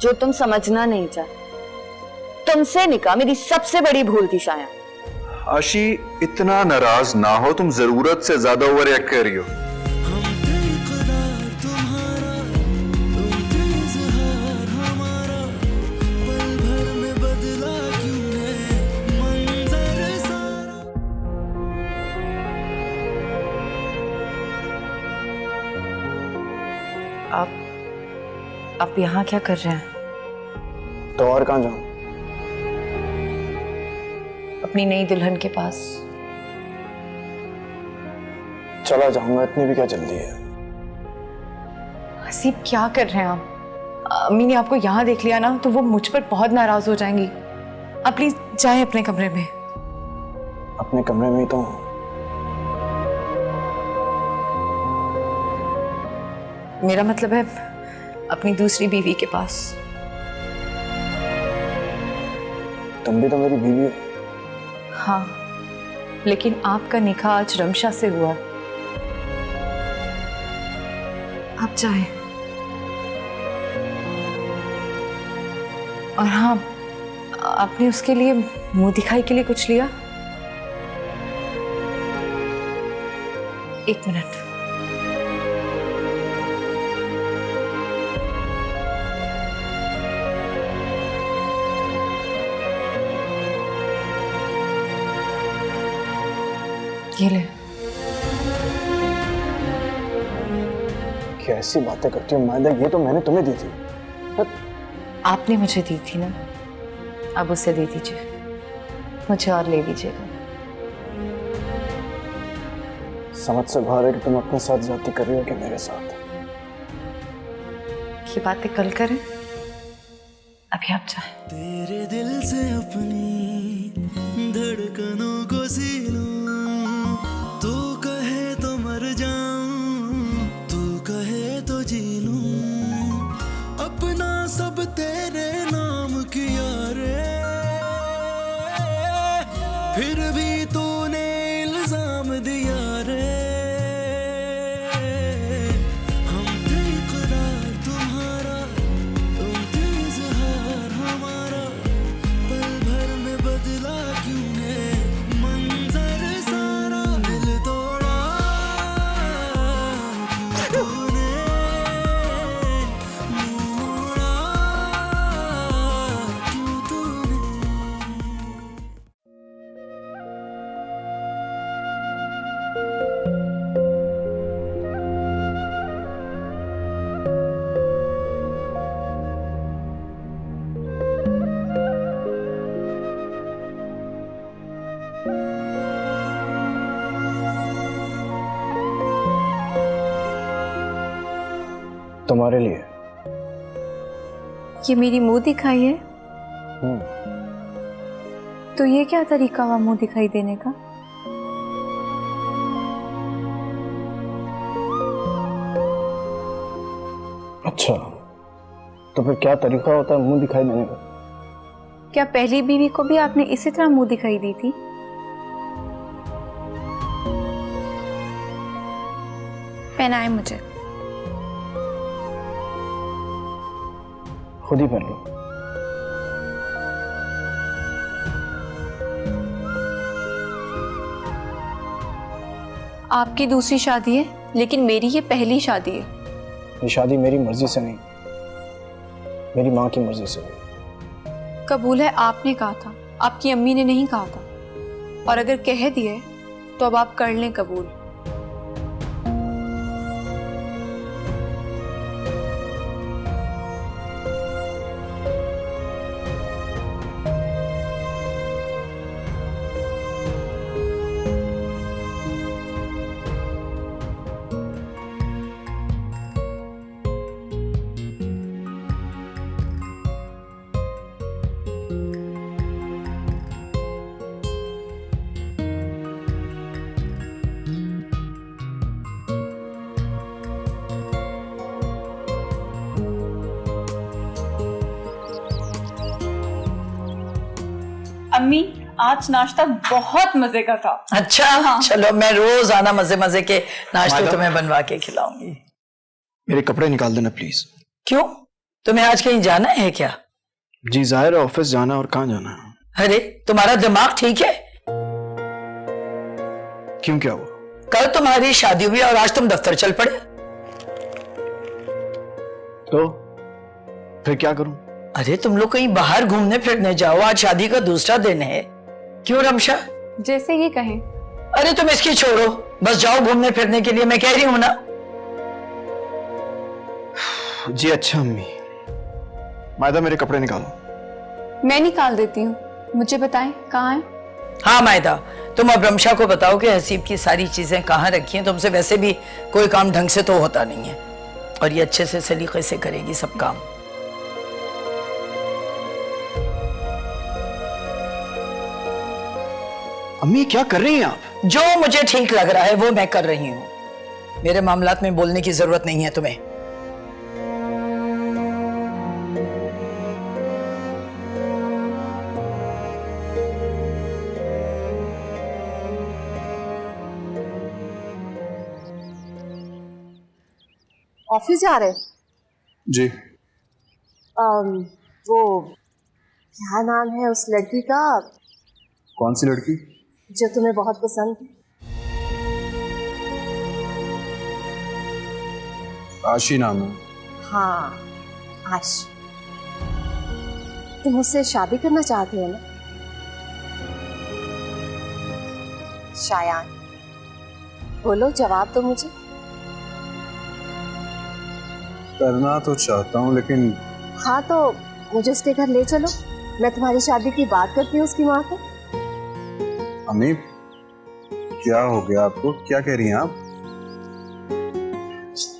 जो तुम समझना नहीं चाहते। तुमसे निकाह मेरी सबसे बड़ी भूल थी शाया। आशी, इतना नाराज ना हो, तुम जरूरत से ज्यादा ओवर रिएक्ट कर रही हो। आप यहाँ क्या कर रहे हैं? तो और कहाँ जाऊं? अपनी नई दुल्हन के पास। चला जाऊंगा, इतनी भी क्या जल्दी है? हसीब, क्या कर रहे हैं आप? अम्मी ने आपको यहाँ देख लिया ना तो वो मुझ पर बहुत नाराज हो जाएंगी। आप प्लीज जाएं अपने कमरे में। अपने कमरे में ही तो हूं। मेरा मतलब है अपनी दूसरी बीवी के पास। तुम भी तो मेरी बीवी हो। हाँ, लेकिन आपका निकाह आज रमशा से हुआ। आप जाएं। और हाँ, आपने उसके लिए मुंह दिखाई के लिए कुछ लिया? एक मिनट। ये ले। क्या ऐसी बातें करती हो मायदा? ये तो मैंने तुम्हें दी थी। आपने मुझे दी थी ना, अब उसे दे दीजिए, मुझे और ले लीजिएगा। समझ से बाहर है कि तुम अपने साथ ज्यादती कर रही हो कि मेरे साथ। ये बातें कल करें, अभी आप जाएं। तेरे दिल से अपनी धड़कनों को सी लूं, तू कहे तो मर जाऊं, तू कहे तो जी लूं, अपना सब तेरे नाम किया रे, फिर भी तूने इल्जाम दिया रे। हम थे इकरार तुम्हारा, तुम थे इज़हार हमारा, पल भर में बदला क्यों है मंजर सारा, दिल तोड़ा क्यों तूने, मुँह मोड़ा क्यों तूने। तुम्हारे लिए। ये मेरी मुंह दिखाई है? तो ये क्या तरीका हुआ मुंह दिखाई देने का? अच्छा, तो फिर क्या तरीका होता है मुंह दिखाई देने का? क्या पहली बीवी को भी आपने इसी तरह मुंह दिखाई दी थी? पहनाए मुझे। खुद ही पहन लो। आपकी दूसरी शादी है, लेकिन मेरी ये पहली शादी है। ये शादी मेरी मर्जी से नहीं, मेरी माँ की मर्जी से हुई। कबूल है, आपने कहा था, आपकी अम्मी ने नहीं कहा था। और अगर कह दिए तो अब आप कर लें कबूल। अम्मी, आज नाश्ता बहुत मजे का था। अच्छा, हाँ। चलो मैं रोज आना मजे मजे के नाश्ते तुम्हें बनवा के खिलाऊंगी। मेरे कपड़े निकाल देना प्लीज। क्यों? तुम्हें आज कहीं जाना है क्या? जी जाहिर है, ऑफिस जाना और कहाँ जाना है। अरे तुम्हारा दिमाग ठीक है? क्यों, क्या हुआ? कल तुम्हारी शादी हुई और आज तुम दफ्तर चल पड़े। तो फिर क्या करूं? अरे तुम लोग कहीं बाहर घूमने फिरने जाओ, आज शादी का दूसरा दिन है। क्यों रमशा? जैसे ये कहें। अरे तुम इसकी छोड़ो, बस जाओ घूमने फिरने के लिए, मैं कह रही हूं ना। जी अच्छा अम्मी। मायदा मेरे कपड़े निकालो। मैं निकाल देती हूँ, मुझे बताएं कहाँ है। हाँ मायदा, तुम अब रमशा को बताओ कि हसीब की सारी चीजें कहाँ रखी हैं। तुमसे वैसे भी कोई काम ढंग से तो होता नहीं है और ये अच्छे से सलीके से करेगी सब काम। अम्मी क्या कर रही हैं आप? जो मुझे ठीक लग रहा है वो मैं कर रही हूँ। मेरे मामलात में बोलने की जरूरत नहीं है तुम्हें। ऑफिस जा रहे? जी। वो क्या नाम है उस लड़की का कौन सी लड़की? जो तुम्हें बहुत पसंद है? आशी नाम है। हाँ, आश। तुम उससे शादी करना चाहते हो ना? शायान, बोलो, जवाब दो मुझे। करना तो चाहता हूँ लेकिन। हाँ तो मुझे उसके घर ले चलो, मैं तुम्हारी शादी की बात करती हूँ उसकी माँ को। अम्मी क्या हो गया आपको, क्या कह रही हैं आप?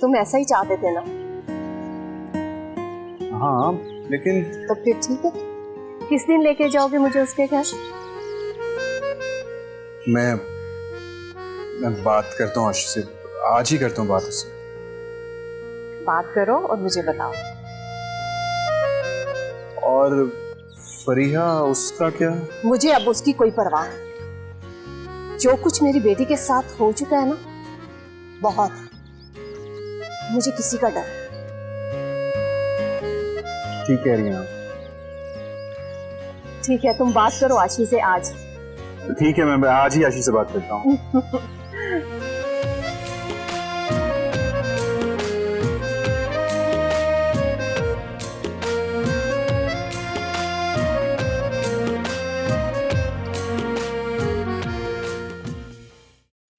तुम ऐसा ही चाहते थे ना? हाँ लेकिन। तो फिर ठीक है, किस दिन लेके जाओगे मुझे उसके घर? मैं बात करता हूँ आशी से, आज ही करता हूँ बात उससे। बात करो और मुझे बताओ। और फरीहा, उसका क्या? मुझे अब उसकी कोई परवाह नहीं। जो कुछ मेरी बेटी के साथ हो चुका है ना, बहुत है। मुझे किसी का डर। ठीक कह रही हैं आप। ठीक है, तुम बात करो आशी से आज। ठीक है, मैं आज ही आशी से बात करता हूँ।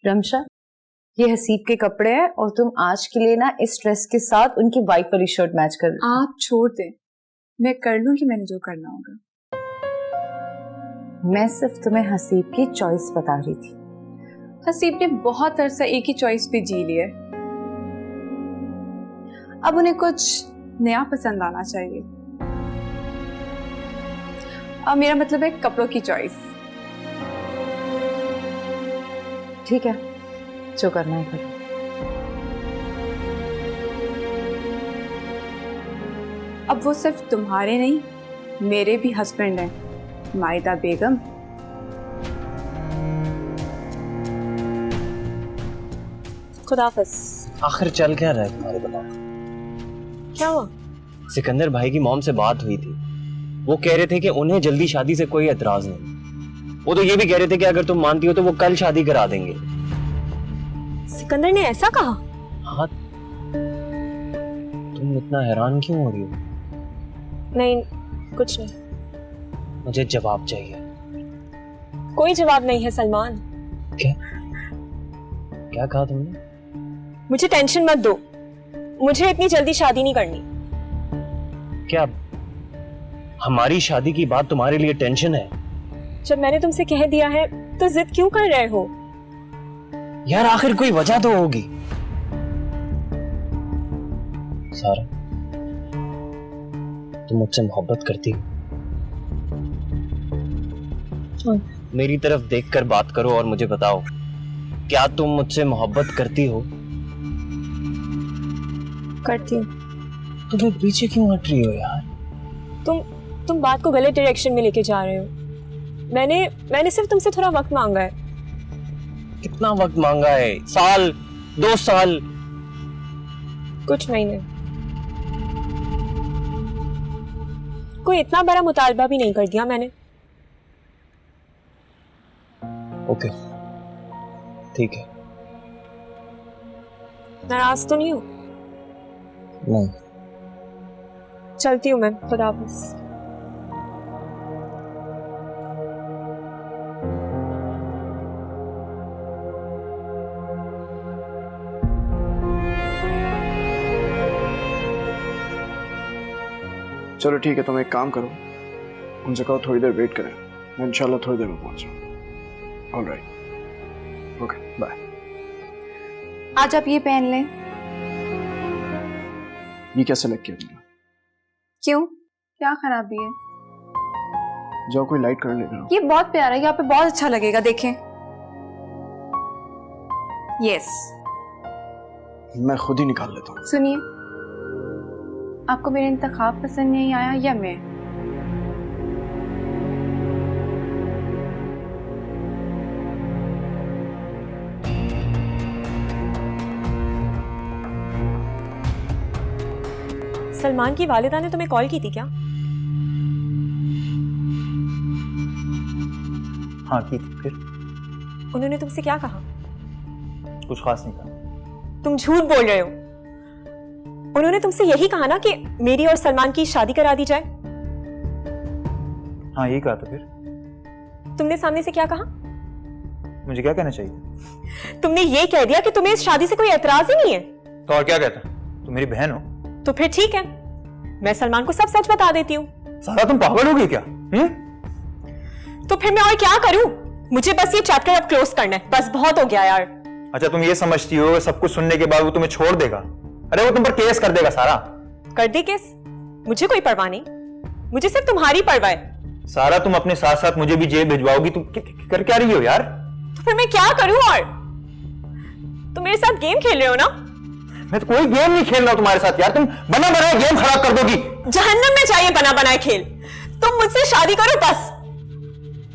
रमशा, ये हसीब के कपड़े हैं और तुम आज के लिए ना इस ड्रेस के साथ उनकी वाइट वाली शर्ट मैच कर लो। आप छोड़ दें, मैं कर लूंगी मैंने जो करना होगा। मैं सिर्फ तुम्हें हसीब की चॉइस बता रही थी। हसीब ने बहुत अरसा एक ही चॉइस पे जी लिया, अब उन्हें कुछ नया पसंद आना चाहिए। अब मेरा मतलब है कपड़ों की चॉइस। ठीक है, जो करना है करो। अब वो सिर्फ तुम्हारे नहीं, मेरे भी हस्बैंड हैं, मायदा बेगम। खुदाफिज। आखिर चल क्या रहा है तुम्हारे दिमाग? क्या हुआ? सिकंदर भाई की मॉम से बात हुई थी, वो कह रहे थे कि उन्हें जल्दी शादी से कोई एतराज नहीं। वो तो ये भी कह रहे थे कि अगर तुम मानती हो तो वो कल शादी करा देंगे। सिकंदर ने ऐसा कहा? हाँ, तुम इतना हैरान क्यों हो रही हो? नहीं, कुछ नहीं। मुझे जवाब चाहिए। कोई जवाब नहीं है सलमान। क्या क्या कहा तुमने? मुझे टेंशन मत दो, मुझे इतनी जल्दी शादी नहीं करनी। क्या हमारी शादी की बात तुम्हारे लिए टेंशन है? जब मैंने तुमसे कह दिया है तो जिद क्यों कर रहे हो? यार आखिर कोई वजह तो होगी। सारा, तुम मुझसे मोहब्बत करती हो? मेरी तरफ देखकर बात करो और मुझे बताओ, क्या तुम मुझसे मोहब्बत करती हो? करती हूँ। तो फिर पीछे क्यों हट रही हो यार? तुम बात को गलत डायरेक्शन में लेके जा रहे हो। मैंने सिर्फ तुमसे थोड़ा वक्त मांगा है। कितना वक्त मांगा है? साल, 2 साल? कुछ महीने। कोई इतना बड़ा मुतालबा भी नहीं कर दिया मैंने। ओके ठीक है। नाराज तो नहीं हो? नहीं। चलती हूँ मैं, खुदा हाफिज़। चलो ठीक है, तुम एक काम करो, उनसे कहो थोड़ी देर वेट करें, मैं इंशाल्लाह थोड़ी देर में पहुंच जाऊँ। Alright, okay bye. आज आप ये पहन लें। ये क्या सेलेक्ट किया तुमने? क्यों, क्या खराबी है? जाओ कोई लाइट कर लेना। ये बहुत प्यारा है, यहाँ पे बहुत अच्छा लगेगा, देखें। यस, मैं खुद ही निकाल लेता हूँ। सुनिए, आपको मेरा इंतखाब पसंद नहीं आया या मैं? सलमान की वालिदा ने तुम्हें कॉल की थी क्या? हाँ की थी। फिर उन्होंने तुमसे क्या कहा? कुछ खास नहीं कहा। तुम झूठ बोल रहे हो। उन्होंने तुमसे यही कहा ना कि मेरी और सलमान की शादी करा दी जाए? हाँ यही कहा। तो फिर तुमने सामने से क्या कहा? मुझे क्या कहना चाहिए? तुमने ये कह दिया कि तुम्हें इस शादी से कोई एतराज ही नहीं है। तो और क्या कहता? तुम मेरी बहन हो। तो फिर ठीक है, मैं सलमान को सब सच बता देती हूँ। सारा तुम पागल हो गई क्या? तो फिर मैं और क्या करूं? मुझे बस ये चैप्टर अब क्लोज करना है, बस बहुत हो गया यार। अच्छा तुम ये समझती हो सब कुछ सुनने के बाद वो तुम्हें छोड़ देगा? अरे वो तुम पर केस कर देगा। सारा कर दे केस, मुझे कोई परवाह नहीं, मुझे सिर्फ तुम्हारी परवाह है। सारा तुम अपने साथ साथ मुझे भी जेल भिजवाओगी? तुम कर क्या रही हो यार? तो फिर मैं क्या करूं? और तुम मेरे साथ गेम खेल रहे हो ना? मैं तो कोई गेम नहीं खेल रहा हूं तुम्हारे साथ यार। तुम बना बनाए गेम खराब कर दोगी। जहन्नम में चाहिए बना बनाए खेल। तुम मुझसे शादी करो बस,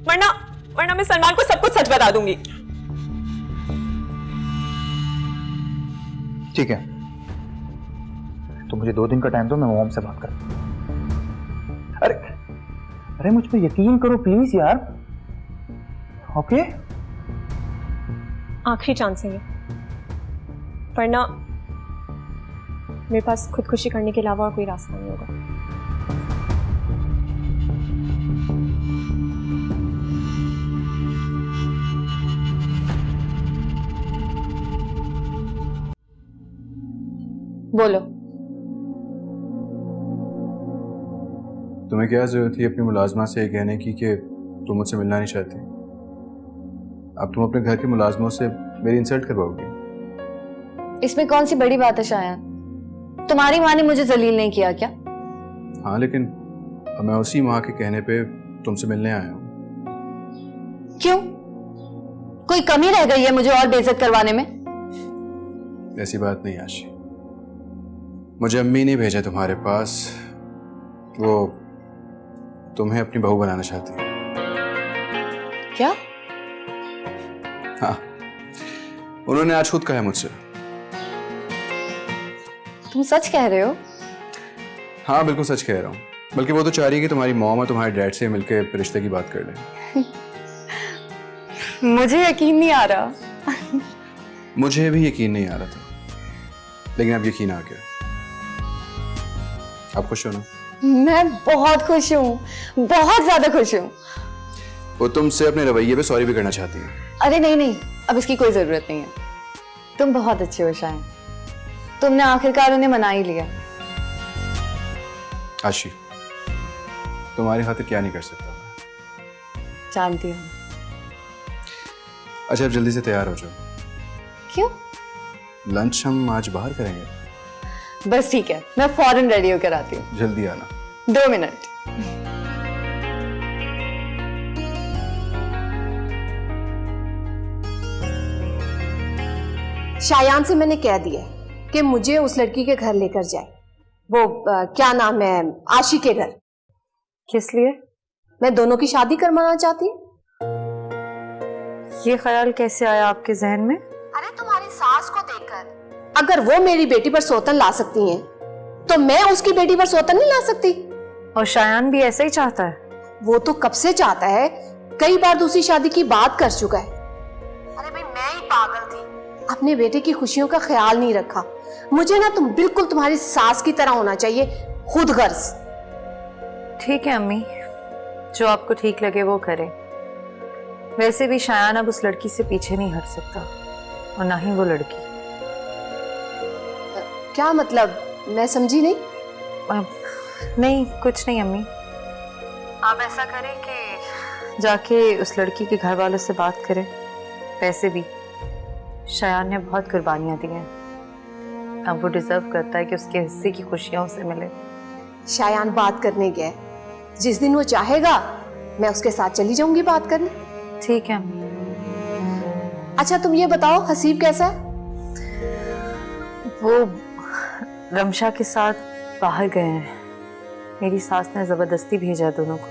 वरना मैं सलमान को सब कुछ सच बता दूंगी। ठीक है, तो मुझे 2 दिन का टाइम दो, मैं मॉम से बात करूं। अरे मुझ पर यकीन करो प्लीज यार। ओके, आखिरी चांस है ये, वरना मेरे पास खुदकुशी करने के अलावा और कोई रास्ता नहीं होगा। बोलो। तुम्हें क्या जरूरत थी अपनी मुलाजमा से कहने की कि तुम मुझसे मिलना नहीं चाहती? अब तुम अपने घर के मुलाजमों से मेरी इंसल्ट करवाओगी? इसमें कौन सी बड़ी बात है शायद? तुम्हारी माँ ने मुझे जलील नहीं किया क्या? हाँ, लेकिन अब मैं उसी माँ के कहने पे तुमसे मिलने आया हूँ। क्यों? कोई कमी रह गई है मुझे और बेइज्जत करवाने में? ऐसी बात नहीं आशी, मुझे अम्मी ने भेजा तुम्हारे पास। वो तुम्हें अपनी बहू बनाना चाहती है। क्या? हाँ, उन्होंने आज खुद कहा है मुझसे। तुम सच कह रहे हो? हाँ बिल्कुल सच कह रहा हूँ, बल्कि वो तो चाह रही है कि तुम्हारी मॉम और तुम्हारे डैड से मिलकर रिश्ते की बात कर लें। मुझे यकीन नहीं आ रहा। मुझे भी यकीन नहीं आ रहा था, लेकिन अब यकीन आ गया। आप खुश हो ना? मैं बहुत खुश हूँ, बहुत ज्यादा खुश हूँ। वो तुमसे अपने रवैये पे सॉरी भी करना चाहती है। अरे नहीं, अब इसकी कोई जरूरत नहीं है। तुम बहुत अच्छे हो शायद, तुमने आखिरकार उन्हें मना ही लिया। आशी, तुम्हारी खातिर क्या नहीं कर सकता मैं। जानती हूँ। अच्छा अब जल्दी से तैयार हो जाओ। क्यों? लंच हम आज बाहर करेंगे। बस ठीक है, मैं फौरन रेडी होकर आती हूँ। जल्दी आना। 2 मिनट। शायान से मैंने कह दिया कि मुझे उस लड़की के घर लेकर जाए। वो क्या नाम है, आशी के घर। किस लिए? मैं दोनों की शादी करवाना चाहती हूँ। ये ख्याल कैसे आया आपके जहन में? अरे तुम्हारी सास को देखकर अगर वो मेरी बेटी पर सौतन ला सकती हैं, तो मैं उसकी बेटी पर सौतन नहीं ला सकती? और शायान भी ऐसा ही चाहता है। वो तो कब से चाहता है, कई बार दूसरी शादी की बात कर चुका है। अरे भाई मैं ही पागल थी, अपने बेटे की खुशियों का ख्याल नहीं रखा। मुझे ना तुम बिल्कुल तुम्हारी सास की तरह होना चाहिए, खुद गर्ज। ठीक है अम्मी, जो आपको ठीक लगे वो करें। वैसे भी शायान अब उस लड़की से पीछे नहीं हट सकता, और ना ही वो लड़की। क्या मतलब, मैं समझी नहीं। नहीं कुछ नहीं अम्मी, आप ऐसा करें कि जाके उस लड़की के घर वालों से बात करें। पैसे भी शायान ने बहुत कुर्बानियां दी हैं, अब वो डिजर्व करता है कि उसके हिस्से की खुशियां उसे मिले। शायान बात करने गया, जिस दिन वो चाहेगा मैं उसके साथ चली जाऊंगी बात करने। ठीक है अम्मी। अच्छा तुम ये बताओ, हसीब कैसा है? वो रमशा के साथ बाहर गए हैं, मेरी सास ने जबरदस्ती भेजा दोनों को।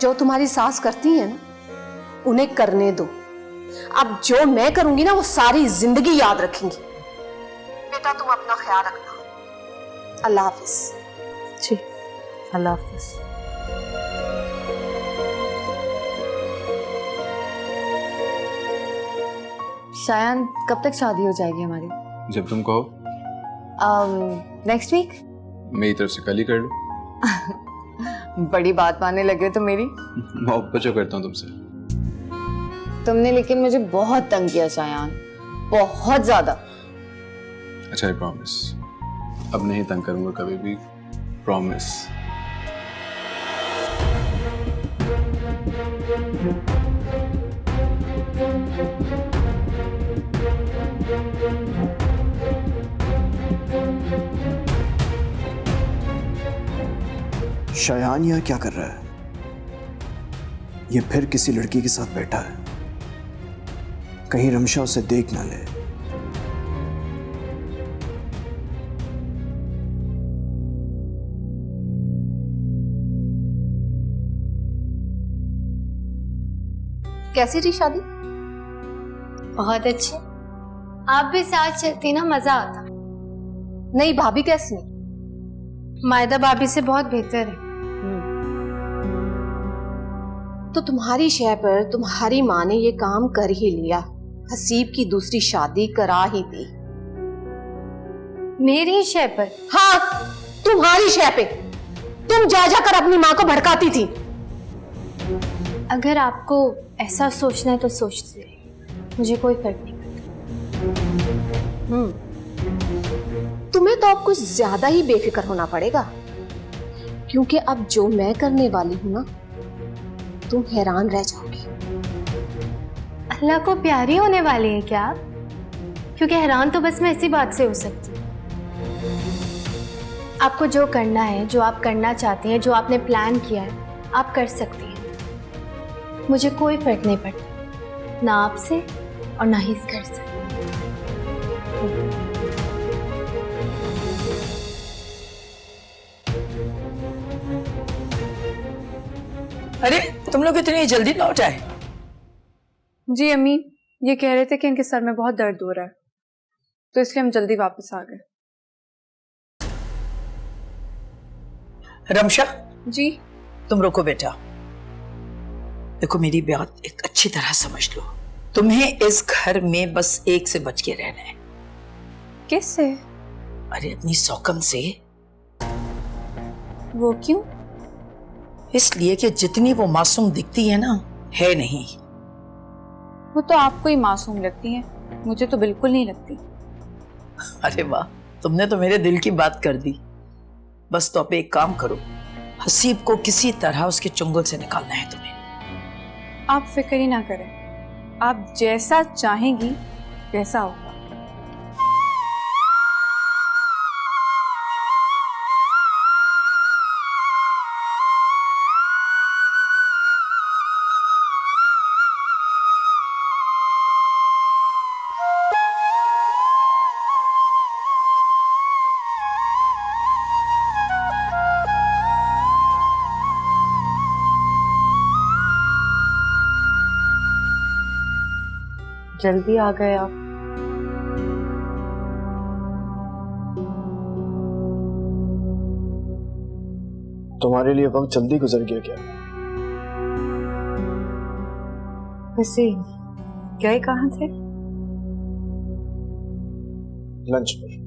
जो तुम्हारी सास करती है ना, उन्हें करने दो। अब जो मैं करूंगी ना, वो सारी जिंदगी याद रखेंगी। बेटा तुम अपना ख्याल रखना। अल्लाह हाफिज। जी अल्लाह हाफिज। शायान कब तक शादी हो जाएगी हमारी? जब तुम कहो। Next week. मेरी तरफ से कल ही कर लो। बड़ी बात मानने लगे तो मेरी। मोहब्बत जो करता हूँ तुमसे। तुमने लेकिन मुझे बहुत तंग किया शायान, बहुत ज्यादा। अच्छा आई प्रॉमिस, अब नहीं तंग करूंगा कभी भी, प्रॉमिस। शायान यहाँ क्या कर रहा है? ये फिर किसी लड़की के साथ बैठा है, कहीं रमशा उसे देख ना ले। कैसी थी शादी? बहुत अच्छी। आप भी साथ चलती ना, मजा आता। नहीं भाभी कैसी? मायदा भाभी से बहुत बेहतर है। तो तुम्हारी शय पर तुम्हारी माँ ने ये काम कर ही लिया, हसीब की दूसरी शादी करा ही दी। मेरी शय पर? हाँ तुम्हारी शय पे। तुम जा जाकर अपनी माँ को भड़काती थी। अगर आपको ऐसा सोचना है तो सोचते रहिए, मुझे कोई फर्क नहीं पड़ता। तुम्हें तो अब कुछ ज्यादा ही बेफिक्र होना पड़ेगा, क्योंकि अब जो मैं करने वाली हूं ना, तुम हैरान रह जाओगी। अल्लाह को प्यारी होने वाली है क्या आप? क्योंकि हैरान तो बस मैं इसी बात से हो सकती हूँ। आपको जो करना है, जो आप करना चाहती हैं, जो आपने प्लान किया है, आप कर सकती हैं। मुझे कोई फर्क नहीं पड़ता, ना आपसे और ना ही इस घर से। अरे तुम लोग इतनी जल्दी लौट आए? जी अम्मी, ये कह रहे थे कि इनके सर में बहुत दर्द हो रहा है, तो इसलिए हम जल्दी वापस आ गए। रमशा जी। तुम रुको बेटा, देखो मेरी बात एक अच्छी तरह समझ लो। तुम्हें इस घर में बस एक से बच के रहना है। किससे? अरे अपनी सौकन से। वो क्यों? इसलिए कि जितनी वो मासूम दिखती है ना, है नहीं। वो तो आपको ही मासूम लगती है, मुझे तो बिल्कुल नहीं लगती। अरे वाह, तुमने तो मेरे दिल की बात कर दी। बस तो अब एक काम करो, हसीब को किसी तरह उसके चुंगल से निकालना है तुम्हें। आप फिक्र ही ना करें, आप जैसा चाहेंगी वैसा होगा। जल्दी आ गए आप। तुम्हारे लिए वक्त जल्दी गुजर गया क्या? वैसे गए कहाँ थे? लंच पर।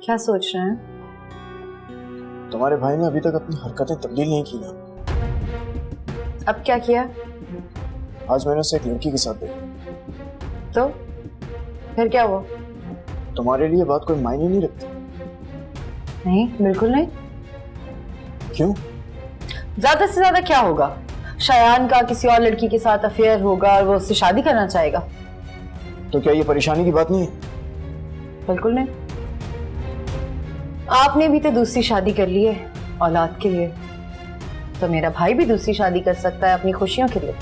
क्या सोच रहे हैं? तुम्हारे भाई ने अभी तक अपनी हरकतें तब्दील नहीं की ना। अब क्या किया? आज मैंने उसे एक लड़की के साथ देखा। तो फिर क्या हुआ? तुम्हारे लिए बात कोई मायने नहीं रखती? नहीं, बिल्कुल नहीं। क्यों? ज्यादा से ज्यादा क्या होगा? शायान का किसी और लड़की के साथ अफेयर होगा और वो उससे शादी करना चाहेगा। तो क्या ये परेशानी की बात नहीं है? बिल्कुल नहीं। आपने भी तो दूसरी शादी कर ली है औलाद के लिए, तो मेरा भाई भी दूसरी शादी कर सकता है अपनी खुशियों के लिए।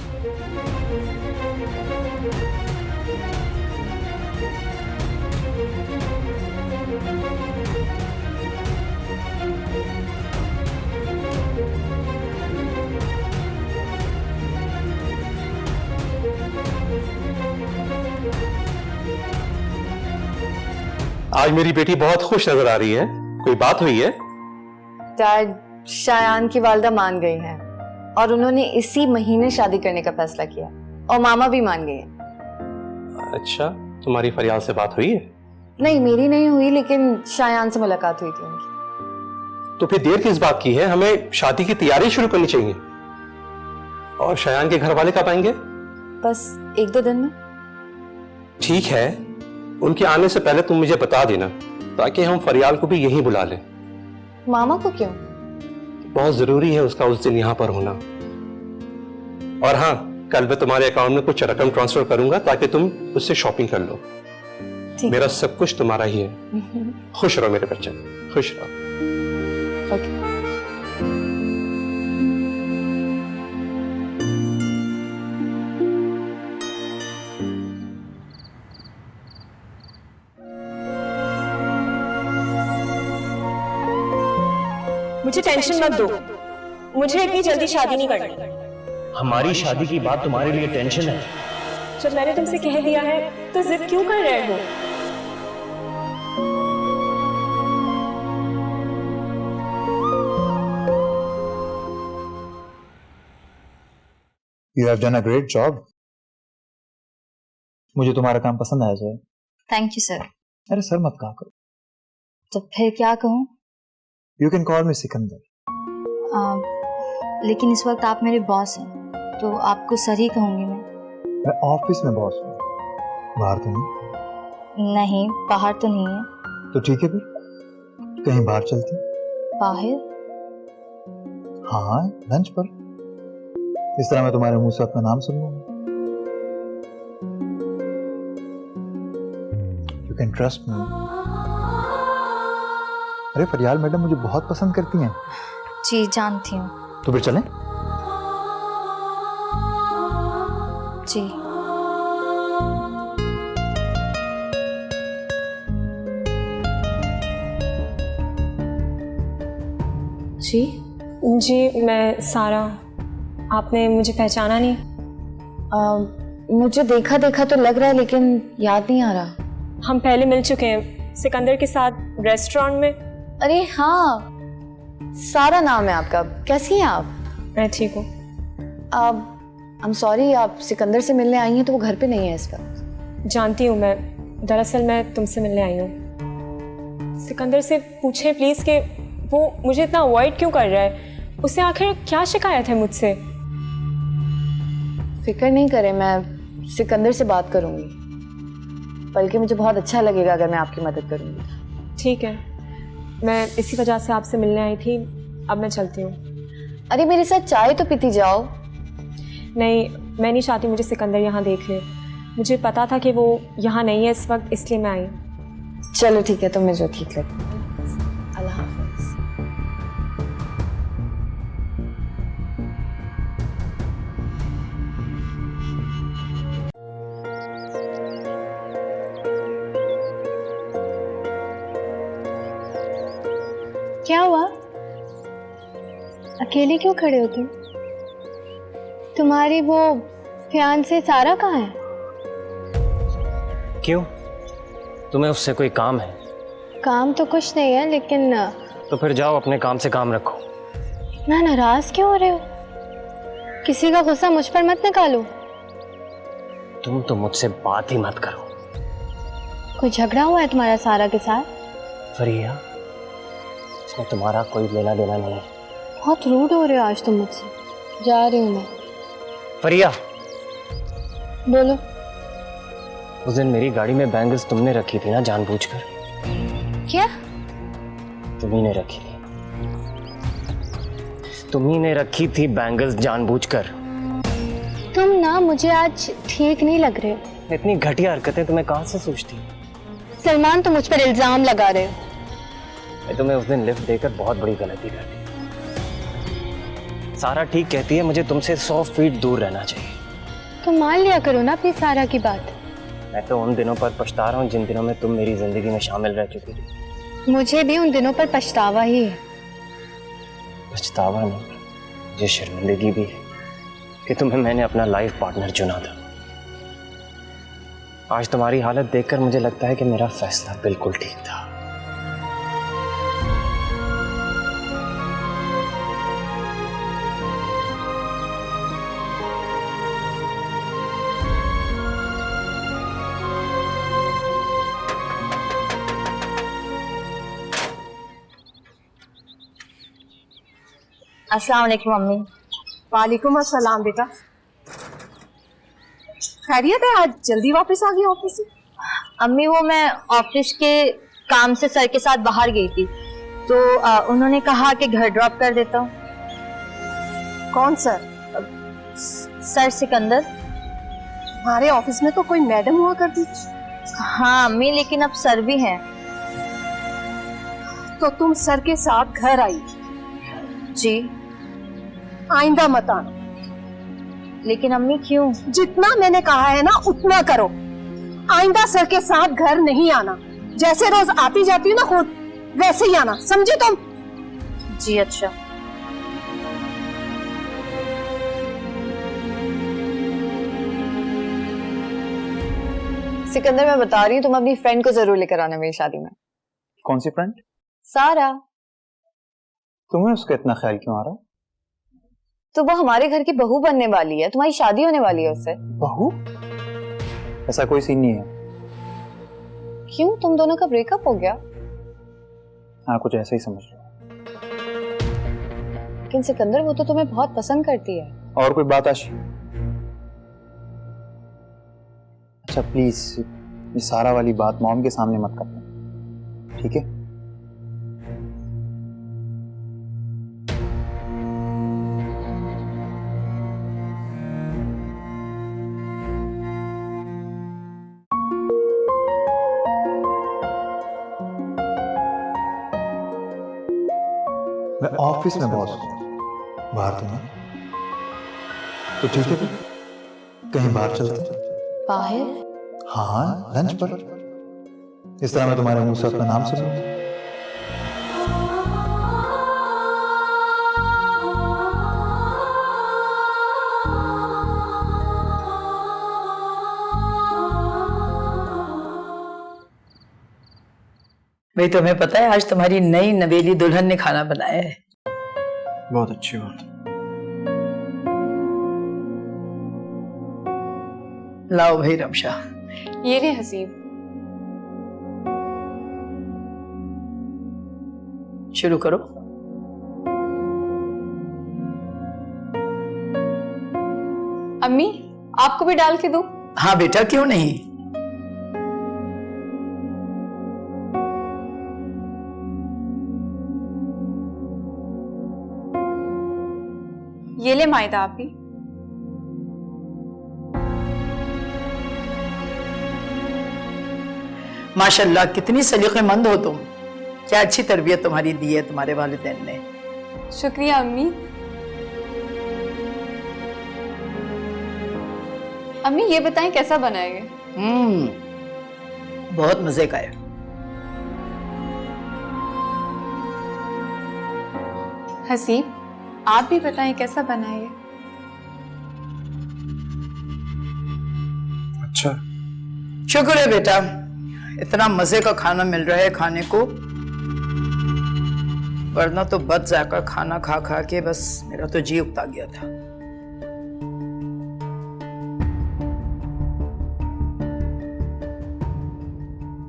आज मेरी बेटी बहुत खुश नजर आ रही है, कोई बात हुई है? डैड, शायान की वालिदा मान गई हैं और उन्होंने इसी महीने शादी करने का फैसला किया और मामा भी मान गई हैं। अच्छा, तुम्हारी फरियाल से बात हुई है? नहीं, मेरी नहीं हुई, लेकिन शायान से मुलाकात हुई थी उनकी। तो फिर देर किस बात की है? हमें शादी की तैयारी शुरू करनी चाहिए। और शायान के घर वाले कब आएंगे? बस 1-2 दिन में। ठीक है, उनके आने से पहले तुम मुझे बता देना ताकि हम फरियाल को भी यहीं बुला लें। मामा को क्यों? बहुत जरूरी है उसका उस दिन यहाँ पर होना। और हाँ, कल मैं तुम्हारे अकाउंट में कुछ रकम ट्रांसफर करूंगा ताकि तुम उससे शॉपिंग कर लो। मेरा सब कुछ तुम्हारा ही है। खुश रहो मेरे बच्चे, खुश रहो। ओके। मुझे टेंशन मत दो, मुझे इतनी जल्दी शादी नहीं करनी। हमारी शादी की बात तुम्हारे लिए टेंशन है? जब मैंने तुमसे कह दिया है तो जिद क्यों कर रहे हो? You have done a great job. मुझे तुम्हारा काम पसंद आया सर। Thank you sir. अरे सर मत कहा करो। तो फिर क्या कहूँ? You can call me Sikandar. लेकिन इस वक्त आप मेरे बॉस हैं, तो आपको सर ही कहूंगी मैं। मैं ऑफिस में बॉस हूँ, बाहर तो नहीं। नहीं, बाहर तो नहीं है। तो ठीक है, फिर कहीं बाहर चलते हैं। बाहर? हाँ, लंच पर। इस तरह मैं तुम्हारे मुंह से अपना नाम सुन लूंगा। You can trust me। अरे फरियाल मैडम मुझे बहुत पसंद करती हैं। जी जानती हूँ। तो फिर चलें? जी। जी? जी, मैं सारा। आपने मुझे पहचाना नहीं? मुझे देखा देखा तो लग रहा है, लेकिन याद नहीं आ रहा। हम पहले मिल चुके हैं सिकंदर के साथ रेस्टोरेंट में। अरे हाँ, सारा नाम है आपका। कैसी हैं आप? मैं ठीक हूँ। आई एम सॉरी, आप सिकंदर से मिलने आई हैं तो वो घर पे नहीं है इस वक्त। जानती हूँ मैं, दरअसल मैं तुमसे मिलने आई हूँ। सिकंदर से पूछें प्लीज़ कि वो मुझे इतना अवॉइड क्यों कर रहा है। उसे आखिर क्या शिकायत है मुझसे? फिक्र नहीं करें, मैं सिकंदर से बात करूँगी, बल्कि मुझे बहुत अच्छा लगेगा अगर मैं आपकी मदद करूँगी। ठीक है, मैं इसी वजह से आपसे मिलने आई थी। अब मैं चलती हूँ। अरे मेरे साथ चाय तो पीती जाओ। नहीं, मैं नहीं चाहती मुझे सिकंदर यहाँ देख ले। मुझे पता था कि वो यहाँ नहीं है इस वक्त, इसलिए मैं आई। चलो ठीक है, तो मुझे ठीक लगे। अल्लाह हाफिज़। क्या हुआ? अकेले क्यों खड़े हो तुम? तुम्हारी वो फियांसे सारा कहाँ है? क्यों? तुम्हें उससे कोई काम है? काम तो कुछ नहीं है, लेकिन तो फिर जाओ अपने काम से काम रखो। ना नाराज क्यों हो रहे हो? किसी का गुस्सा मुझ पर मत निकालो। तुम तो मुझसे बात ही मत करो। कोई झगड़ा हुआ है तुम्हारा सारा के साथ? फरिया, इसमें तुम्हारा कोई लेना देना नहीं है। बहुत रूड हो रहे हो आज तुम मुझसे। जा रही हूँ मैं। फरिया, बोलो। उस दिन मेरी गाड़ी में बैंगल्स तुमने रखी थी ना जानबूझकर? क्या? तुम्ही ने रखी थी। तुम्ही ने रखी थी बैंगल्स जानबूझकर। तुम ना मुझे आज ठीक नहीं लग रहे हो। इतनी घटिया हरकतें तुम्हें कहाँ से सूझती? सलमान, तुम मुझ पर इल्जाम लगा रहे हो। मैं तुम्हें उस दिन लिफ्ट देकर बहुत बड़ी गलती कर दी। सारा ठीक कहती है, मुझे तुमसे 100 फीट दूर रहना चाहिए। तो मान लिया करो ना अपनी सारा की बात। मैं तो उन दिनों पर पछता रहा हूँ जिन दिनों में तुम मेरी जिंदगी में शामिल रह चुकी थी। मुझे भी उन दिनों पर पछतावा ही है। पछतावा नहीं, मुझे शर्मिंदगी भी है कि तुम्हें मैंने अपना लाइफ पार्टनर चुना था। आज तुम्हारी हालत देखकर मुझे लगता है कि मेरा फैसला बिल्कुल ठीक था। अस्सलाम वालेकुम अम्मी। वालेकुम अस्सलाम बेटा। खैरियत है? आज जल्दी वापस आ गई ऑफिस से? अम्मी, वो मैं ऑफिस के काम से सर के साथ बाहर गई थी, तो उन्होंने कहा कि घर ड्रॉप कर देता हूँ। कौन सर? सर सिकंदर। हमारे ऑफिस में तो कोई मैडम हुआ करती थी। हाँ अम्मी, लेकिन अब सर भी हैं। तो तुम सर के साथ घर आई? जी। आइंदा मत आना। लेकिन अम्मी क्यों? जितना मैंने कहा है ना उतना करो। आइंदा सर के साथ घर नहीं आना। जैसे रोज आती जाती हो ना खुद, वैसे ही आना, समझे तुम? जी अच्छा। सिकंदर, मैं बता रही हूँ, तुम अपनी फ्रेंड को जरूर लेकर आना मेरी शादी में। कौन सी फ्रेंड? सारा। तुम्हें उसका इतना ख्याल क्यों आ रहा है? तो वो हमारे घर की बहू बनने वाली है, तुम्हारी शादी होने वाली है उससे। बहू? ऐसा कोई सीन नहीं है। क्यों, तुम दोनों का ब्रेकअप हो गया? हाँ, कुछ ऐसा ही समझ लो। लेकिन सिकंदर, वो तो तुम्हें बहुत पसंद करती है। और कोई बात आशी? अच्छा प्लीज, ये सारा वाली बात मॉम के सामने मत करना, ठीक है? मैं ऑफिस में बॉस हूँ, बाहर तो ना। तो ठीक है, फिर कहीं बाहर चलते हैं। बाहर? हाँ, लंच पर। इस तरह मैं तुम्हारे मुंह से अपना नाम सुनूं। भाई, तुम्हें पता है आज तुम्हारी नई नवेली दुल्हन ने खाना बनाया है। बहुत अच्छी बात। लाओ भाई रमशा। ये ले हसीब। शुरू करो। अम्मी, आपको भी डाल के दूं? हाँ बेटा, क्यों नहीं। ये ले मायदा आप भी। माशाल्लाह, कितनी सलीक़ेमंद हो तुम। क्या अच्छी तरबियत तुम्हारी दी है तुम्हारे वालिदैन ने। शुक्रिया अम्मी। अम्मी, ये बताएं कैसा बनाएंगे? बहुत मजे का है। हसीब, आप भी बताएं कैसा बनाएंगे? अच्छा, शुक्र है बेटा, इतना मजे का खाना मिल रहा है खाने को, वरना तो बद जाकर खाना खा खा के बस मेरा तो जी उगता गया था।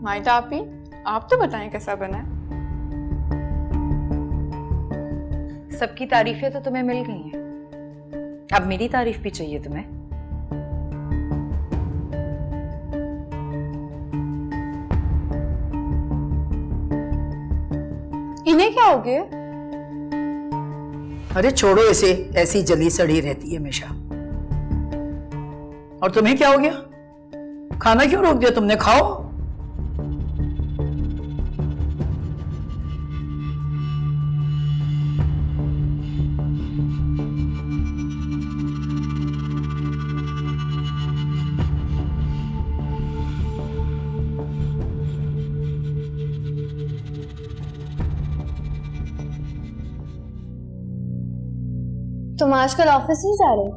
माइदा आप तो बताएं कैसा बना है। सबकी तारीफें तो तुम्हें मिल गई हैं, अब मेरी तारीफ भी चाहिए तुम्हें। इन्हें क्या हो गया? अरे छोड़ो इसे, ऐसी जली सड़ी रहती है हमेशा। और तुम्हें क्या हो गया? खाना क्यों रोक दिया तुमने? खाओ। तुम आजकल ऑफिस नहीं जा रहे?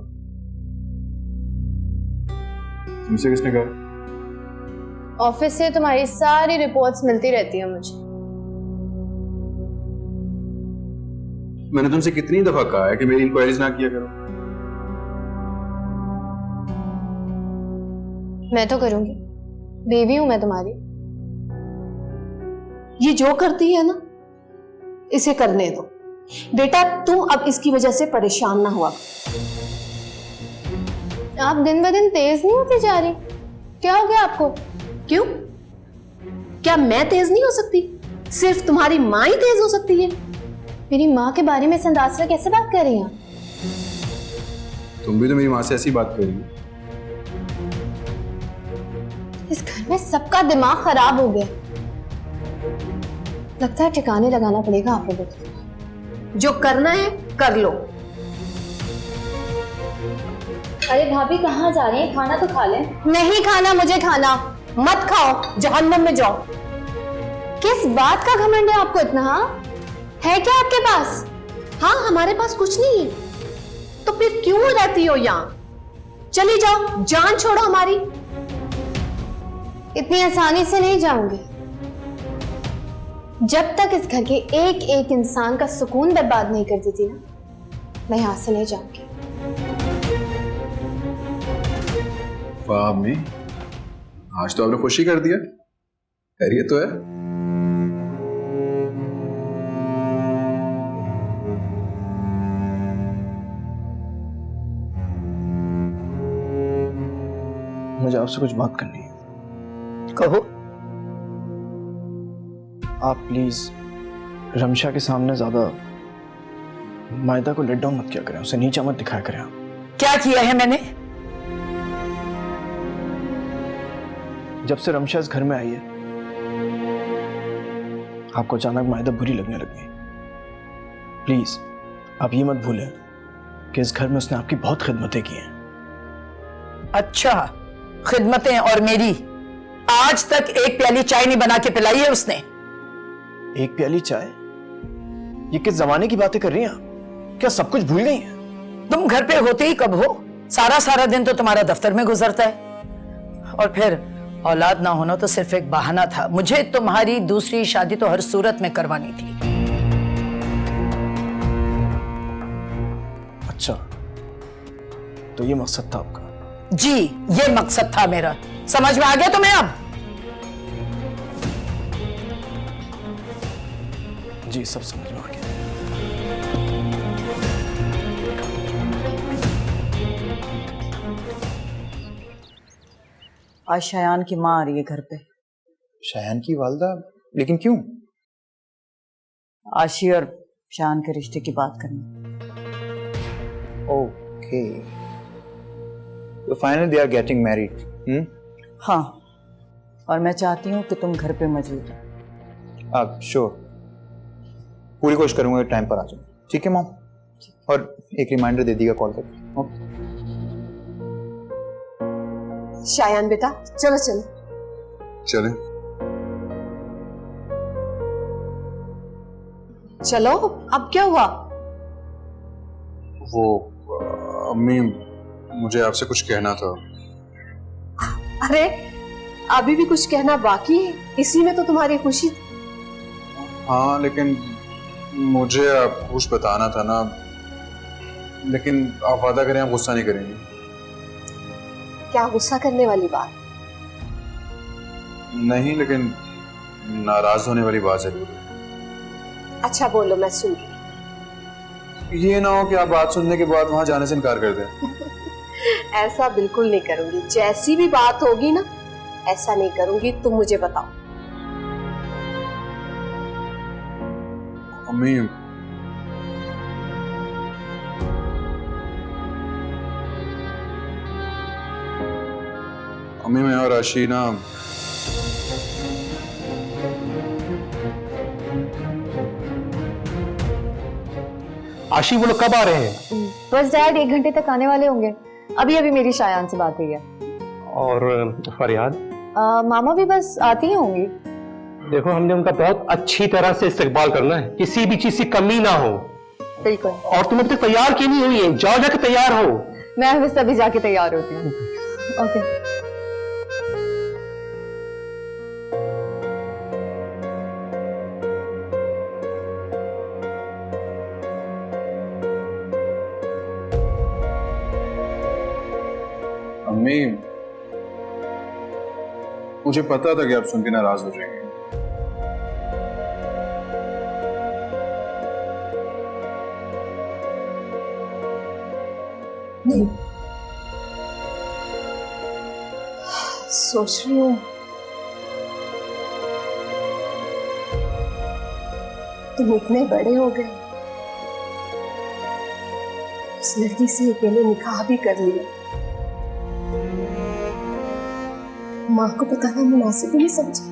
तुमसे किसने कहा? ऑफिस से तुम्हारी सारी रिपोर्ट्स मिलती रहती है मुझे। मैंने तुमसे कितनी दफा कहा है कि मेरी इंक्वायरीज ना किया करो। मैं तो करूंगी, बेबी हूं मैं तुम्हारी। ये जो करती है ना, इसे करने दो। बेटा तुम अब इसकी वजह से परेशान ना हुआ। आप दिन ब दिन तेज नहीं होती जा रही, क्या हो गया आपको? क्यों? क्या मैं तेज नहीं हो सकती? सिर्फ तुम्हारी माँ ही तेज हो सकती है। मेरी माँ के बारे में इस अंदाज से कैसे बात कर रही हैं? तुम भी तो मेरी माँ से ऐसी बात कर रही हो। इस घर में सबका दिमाग खराब हो गया, लगता है ठिकाने लगाना पड़ेगा आप लोगों को। जो करना है कर लो। अरे भाभी कहाँ जा रही हैं? खाना तो खा लें। नहीं खाना मुझे, खाना मत खाओ, जहन्नम में जाओ। किस बात का घमंड है आपको इतना? हाँ है क्या आपके पास? हाँ हमारे पास कुछ नहीं है, तो फिर क्यों रहती हो यहाँ? चली जाओ, जान छोड़ो हमारी। इतनी आसानी से नहीं जाऊंगी। जब तक इस घर के एक एक इंसान का सुकून बर्बाद नहीं कर देती ना, मैं यहां से नहीं जाऊंगी। वाह अम्मी, आज तो आपने खुशी कर दिया। खैरियत तो है? मुझे आपसे कुछ बात करनी है। कहो। आप प्लीज रमशा के सामने ज्यादा मायदा को लेट डाउन मत किया करें, उसे नीचा मत दिखाया करें। क्या किया है मैंने? जब से रमशा इस घर में आई है, आपको अचानक मायदा बुरी लगने लगी। प्लीज आप ये मत भूलें कि इस घर में उसने आपकी बहुत खिदमतें की हैं। अच्छा, खिदमतें? और मेरी आज तक एक प्याली चाय नहीं बना के पिलाई है उसने। एक प्याली चाय? ये किस जमाने की बातें कर रही हैं? क्या सब कुछ भूल गई हैं? तुम घर पे होते ही कब हो? सारा सारा दिन तो तुम्हारा दफ्तर में गुजरता है। और फिर औलाद ना होना तो सिर्फ एक बहाना था। मुझे तुम्हारी दूसरी शादी तो हर सूरत में करवानी थी। अच्छा, तो ये मकसद था आपका? जी, ये मकसद था मेरा। समझ में आ गया तुम्हें अब? जी, सब समझ में आ गया। आज शयान की माँ आ रही है घर पे। शयान की वालदा? लेकिन क्यों? आशी और शयान के रिश्ते की बात करनी। ओके, तो finally they are getting married. हाँ, और मैं चाहती हूँ कि तुम घर पे मौजूद हो। आप श्योर? पूरी कोशिश करूंगा टाइम पर आ जाऊं। ठीक है मॉम, और एक रिमाइंडर दे दीजिएगा कॉल करके। ओके। शायान बेटा चलो चलो। चले। चलो, अब क्या हुआ? वो अम्मी, मुझे आपसे कुछ कहना था। अरे अभी भी कुछ कहना बाकी है? इसी में तो तुम्हारी खुशी थी। हाँ लेकिन मुझे आप कुछ बताना था ना, लेकिन आप वादा करें आप गुस्सा नहीं करेंगे। क्या गुस्सा करने वाली बात? नहीं, लेकिन नाराज होने वाली बात जरूर है। अच्छा बोलो, मैं सुन रही। ये ना हो कि आप बात सुनने के बाद वहां जाने से इनकार कर दें। ऐसा बिल्कुल नहीं करूंगी। जैसी भी बात होगी ना, ऐसा नहीं करूंगी। तुम मुझे बताओ। अम्मी, मैं और आशी ना आशी वो लोग कब आ रहे हैं? बस डैड 1 घंटे तक आने वाले होंगे। अभी अभी मेरी शायान से बात हुई है। और फरियाद? मामा भी बस आती ही होंगी। देखो, हमने उनका बहुत अच्छी तरह से इस्तेकबाल करना है, किसी भी चीज की कमी ना हो। बिल्कुल। और तुम अभी तक तैयार क्यों नहीं हुई है? जाओ जाके तैयार हो। मैं बस अभी जाके तैयार होती हूँ। ओके। अम्मी, मुझे पता था कि आप सुन के नाराज हो जाएंगे। नहीं, सोच रही हूँ तुम इतने बड़े हो गए, उस लड़की से अकेले निकाह भी कर लिया। माँ को बताना मुनासिब नहीं समझा।